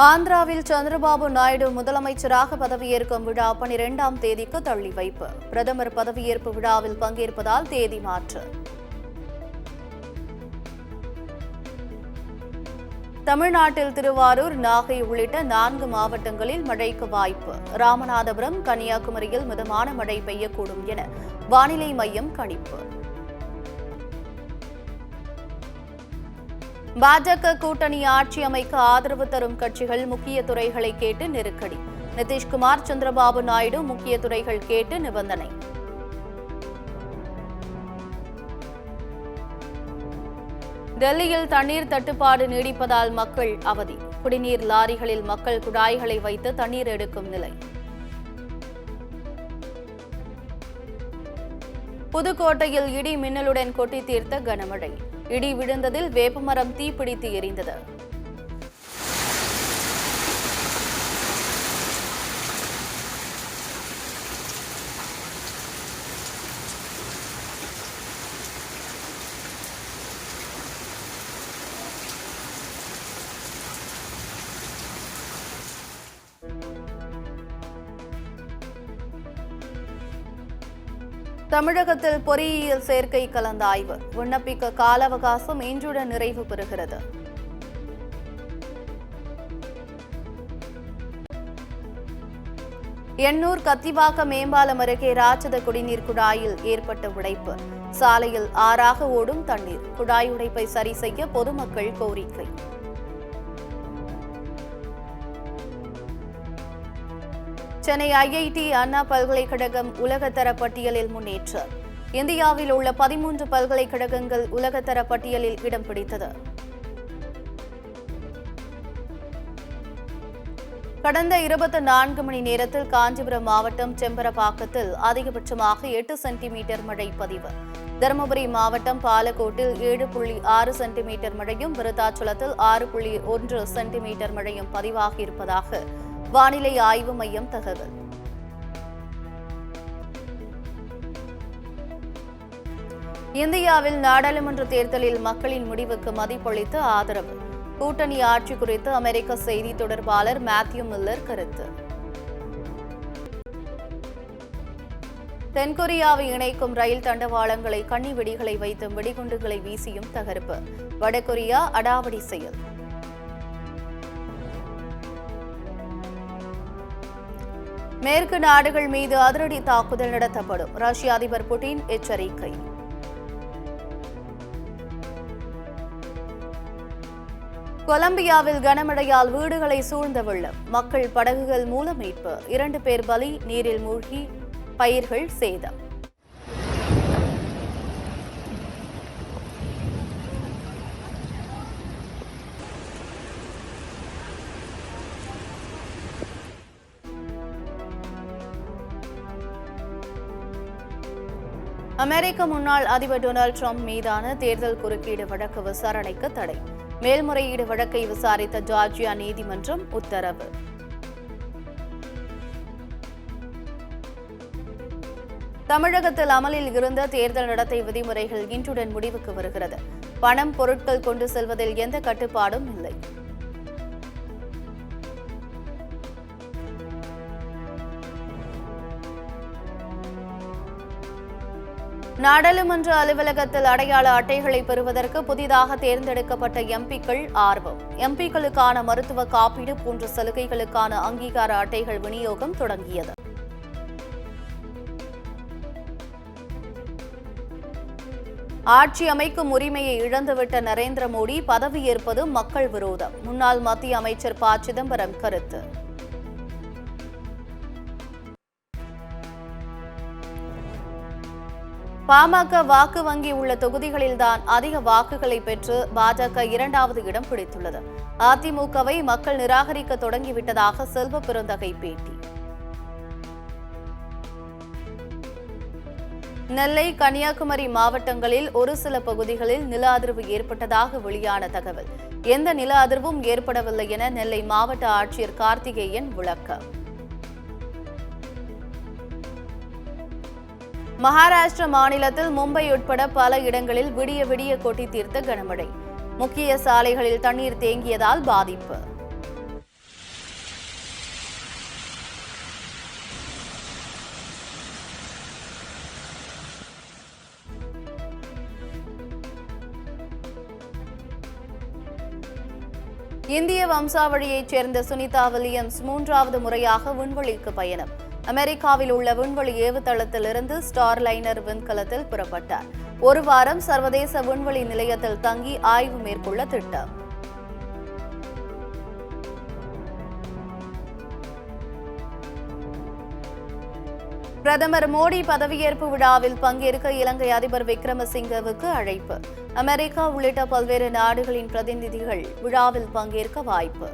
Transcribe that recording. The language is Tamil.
ஆந்திராவில் சந்திரபாபு நாயுடு முதலமைச்சராக பதவியேற்கும் விழா 12ஆம் தேதிக்கு தள்ளி வைப்பு. பிரதமர் பதவியேற்பு விழாவில் பங்கேற்பதால் தேதி மாற்று. தமிழ்நாட்டில் திருவாரூர், நாகை உள்ளிட்ட 4 மாவட்டங்களில் மழைக்கு வாய்ப்பு. ராமநாதபுரம், கன்னியாகுமரியில் மிதமான மழை பெய்யக்கூடும் என வானிலை மையம் கணிப்பு. பாஜக கூட்டணி ஆட்சி அமைக்க ஆதரவு தரும் கட்சிகள் முக்கிய துறைகளை கேட்டு நெருக்கடி. நிதிஷ்குமார், சந்திரபாபு நாயுடு முக்கிய துறைகள் கேட்டு நிபந்தனை. டெல்லியில் தண்ணீர் தட்டுப்பாடு நீடிப்பதால் மக்கள் அவதி. குடிநீர் லாரிகளில் மக்கள் குழாய்களை வைத்து தண்ணீர் எடுக்கும் நிலை. புதுக்கோட்டையில் இடி மின்னலுடன் கொட்டி தீர்த்த கனமழை. இடி விழுந்ததில் வேப்பமரம் தீப்பிடித்து எரிந்தது. தமிழகத்தில் பொறியியல் சேர்க்கை கலந்தாய்வு. விண்ணப்பிக்க கால அவகாசம் இன்றுடன் நிறைவு பெறுகிறது. எண்ணூர் கத்திவாக்கம் மேம்பாலம் அருகே ராட்சத குடிநீர் குழாயில் ஏற்பட்ட உடைப்பு. சாலையில் ஆறாக ஓடும் தண்ணீர். குழாய் உடைப்பை சரி செய்ய பொதுமக்கள் கோரிக்கை. சென்னை ஐஐடி அண்ணா பல்கலைக்கழகம் உலகத்தர பட்டியலில் முன்னேற்றம். இந்தியாவில் உள்ள 13 பல்கலைக்கழகங்கள் உலகத்தர பட்டியலில் இடம் பிடித்தது. கடந்த 24 மணி நேரத்தில் காஞ்சிபுரம் மாவட்டம் செம்பரப்பாக்கத்தில் அதிகபட்சமாக 8 சென்டிமீட்டர் மழை பதிவு. தருமபுரி மாவட்டம் பாலக்கோட்டில் 7.6 சென்டிமீட்டர் மழையும், விருத்தாச்சலத்தில் 6.1 சென்டிமீட்டர் மழையும் பதிவாகியிருப்பதாக வானிலை ஆய்வு மையம் தகவல். இந்தியாவில் நாடாளுமன்ற தேர்தலில் மக்களின் முடிவுக்கு மதிப்பளித்து ஆதரவு. கூட்டணி ஆட்சி குறித்து அமெரிக்க செய்தி தொடர்பாளர் மேத்யூ மில்லர் கருத்து. தென்கொரியாவை இணைக்கும் ரயில் தண்டவாளங்களை கண்ணி வெடிகளை வைத்தும் வெடிகுண்டுகளை வீசியும் தகர்ப்பு. வடகொரியா அடாவடி செயல். மேற்கு நாடுகள் மீது அதிரடி தாக்குதல் நடத்தப்படும். ரஷ்ய அதிபர் புட்டின் எச்சரிக்கை. கொலம்பியாவில் கனமழையால் வீடுகளை சூழ்ந்த வெள்ளம். மக்கள் படகுகள் மூலம் மீட்பு. 2 பேர் பலி. நீரில் மூழ்கி பயிர்கள் சேதம். அமெரிக்க முன்னாள் அதிபர் டொனால்டு டிரம்ப் மீதான தேர்தல் குறுக்கீடு வழக்கு விசாரணைக்கு தடை. மேல்முறையீடு வழக்கை விசாரித்த ஜார்ஜியா நீதிமன்றம் உத்தரவு. தமிழகத்தில் அமலில் இருந்த தேர்தல் நடத்தை விதிமுறைகள் இன்றுடன் முடிவுக்கு வருகிறது. பணம், பொருட்கள் கொண்டு செல்வதில் எந்த கட்டுப்பாடும் இல்லை. நாடாளுமன்ற அலுவலகத்தில் அடையாள அட்டைகளை பெறுவதற்கு புதிதாக தேர்ந்தெடுக்கப்பட்ட எம்பிக்கள் ஆர்வம். எம்பிக்களுக்கான மருத்துவ காப்பீடு போன்ற சலுகைகளுக்கான அங்கீகார அட்டைகள் விநியோகம் தொடங்கியது. ஆட்சி அமைக்கும் உரிமையை இழந்துவிட்ட நரேந்திர மோடி பதவியேற்பது மக்கள் விரோதம். முன்னாள் மத்திய அமைச்சர் ப. சிதம்பரம் கருத்து. பாமக வாக்கு வங்கி உள்ள தொகுதிகளில்தான் அதிக வாக்குகளை பெற்று பாஜக 2வது இடம் பிடித்துள்ளது. அதிமுகவை மக்கள் நிராகரிக்க தொடங்கிவிட்டதாக செல்வ பெருந்தகை பேட்டி. நெல்லை, கன்னியாகுமரி மாவட்டங்களில் ஒரு சில பகுதிகளில் நில அதிர்வு ஏற்பட்டதாக வெளியான தகவல். எந்த நில அதிர்வும் ஏற்படவில்லை என நெல்லை மாவட்ட ஆட்சியர் கார்த்திகேயன் விளக்கம். மகாராஷ்டிர மாநிலத்தில் மும்பை உட்பட பல இடங்களில் விடிய விடிய கொட்டி தீர்த்த கனமழை. முக்கிய சாலைகளில் தண்ணீர் தேங்கியதால் பாதிப்பு. இந்திய வம்சாவழியைச் சேர்ந்த சுனிதா வில்லியம்ஸ் 3வது முறையாக விண்வெளிக்கு பயணம். அமெரிக்காவில் உள்ள விண்வெளி ஏவுதளத்திலிருந்து ஸ்டார்லைனர் விண்கலத்தில் புறப்பட்டார். ஒரு வாரம் சர்வதேச விண்வெளி நிலையத்தில் தங்கி ஆய்வு மேற்கொள்ள திட்டம். பிரதமர் மோடி பதவியேற்பு விழாவில் பங்கேற்க இலங்கை அதிபர் விக்ரமசிங்கவுக்கு அழைப்பு. அமெரிக்கா உள்ளிட்ட பல்வேறு நாடுகளின் பிரதிநிதிகள் விழாவில் பங்கேற்க வாய்ப்பு.